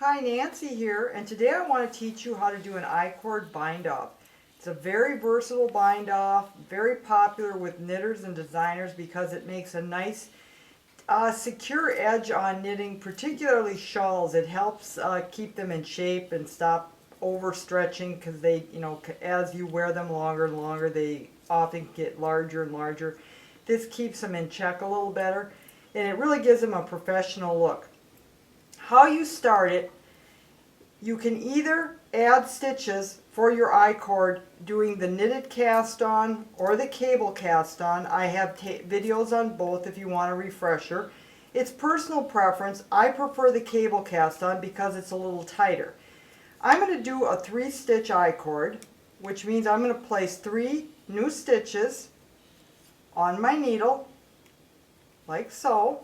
Hi, Nancy here, and today I want to teach you how to do an I-cord bind off. It's a very versatile bind off, very popular with knitters and designers because it makes a nice secure edge on knitting, particularly shawls. It helps keep them in shape and stop overstretching because they, as you wear them longer and longer, they often get larger and larger. This keeps them in check a little better, and it really gives them a professional look. How you start it, you can either add stitches for your I-cord doing the knitted cast on or the cable cast on. I have videos on both if you want a refresher. It's personal preference. I prefer the cable cast on because it's a little tighter. I'm going to do a 3-stitch I-cord, which means I'm going to place 3 new stitches on my needle like so.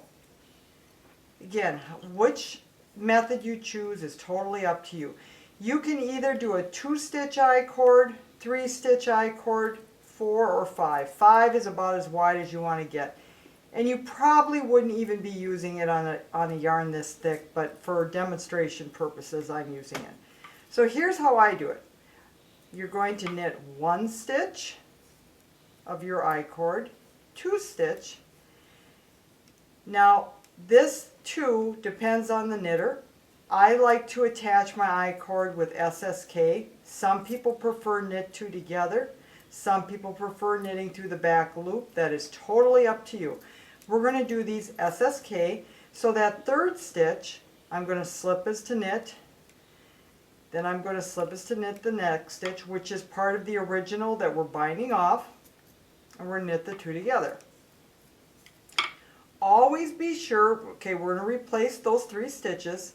Again, which method you choose is totally up to you. You can either do a 2-stitch I-cord, 3-stitch I-cord, 4 or 5. 5 is about as wide as you want to get. And you probably wouldn't even be using it on a yarn this thick, but for demonstration purposes I'm using it. So here's how I do it. You're going to knit 1 stitch of your I-cord, 2-stitch. Now this 2 depends on the knitter. I like to attach my I-cord with SSK. Some people prefer knit 2 together. Some people prefer knitting through the back loop. That is totally up to you. We're going to do these SSK. So that 3rd stitch, I'm going to slip as to knit. Then I'm going to slip as to knit the next stitch, which is part of the original that we're binding off. And we're going to knit the 2 together. Always be sure, okay, we're going to replace those 3 stitches.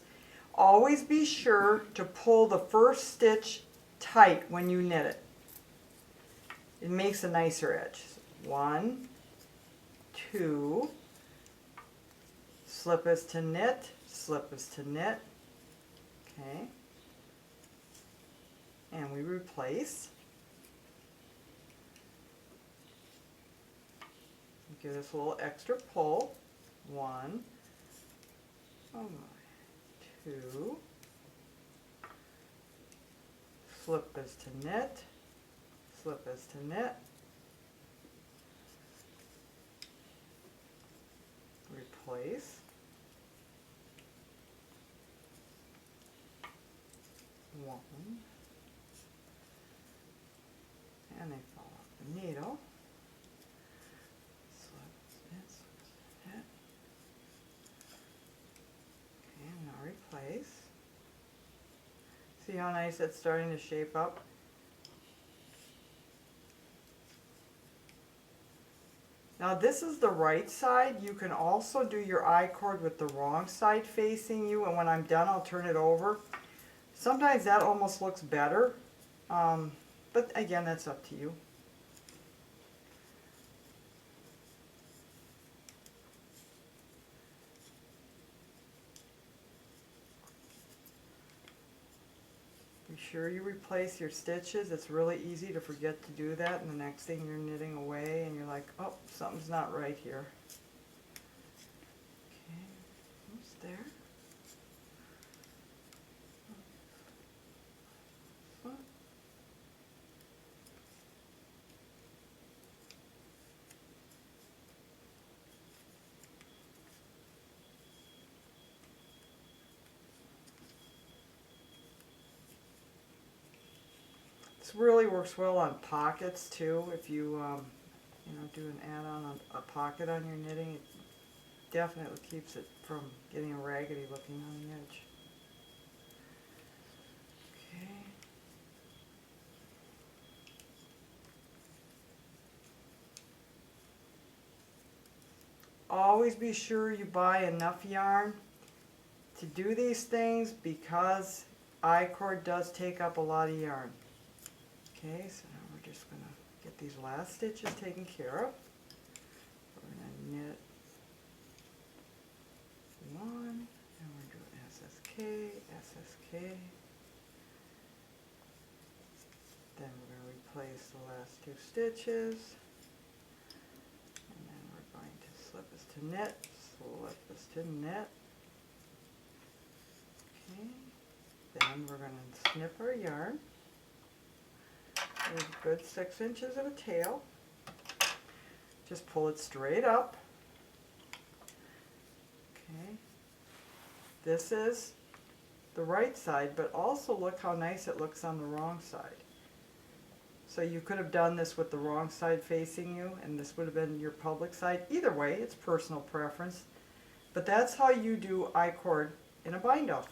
Always be sure to pull the 1st stitch tight when you knit it. It makes a nicer edge. 1, 2, slip as to knit, slip as to knit, okay, and we replace. Give this a little extra pull. 1, 2, slip as to knit, slip as to knit, replace, 1, and they fall off the needle. Replace. See how nice it's starting to shape up? Now this is the right side. You can also do your I-cord with the wrong side facing you, and when I'm done I'll turn it over. Sometimes that almost looks better, but again, that's up to you. Be sure you replace your stitches. It's really easy to forget to do that, and the next thing you're knitting away and you're like, oh, something's not right here. Okay, almost there. This really works well on pockets too. If you, do an add-on on a pocket on your knitting, it definitely keeps it from getting raggedy looking on the edge. Okay. Always be sure you buy enough yarn to do these things because I-cord does take up a lot of yarn. Okay, so now we're just going to get these last stitches taken care of. We're going to knit 1, and we're doing SSK, SSK. Then we're going to replace the last 2 stitches. And then we're going to slip as to knit, slip as to knit. Okay. And we're going to snip our yarn. There's a good 6 inches of a tail. Just pull it straight up. Okay. This is the right side, but also look how nice it looks on the wrong side. So you could have done this with the wrong side facing you, and this would have been your public side. Either way, it's personal preference. But that's how you do I-cord in a bind-off.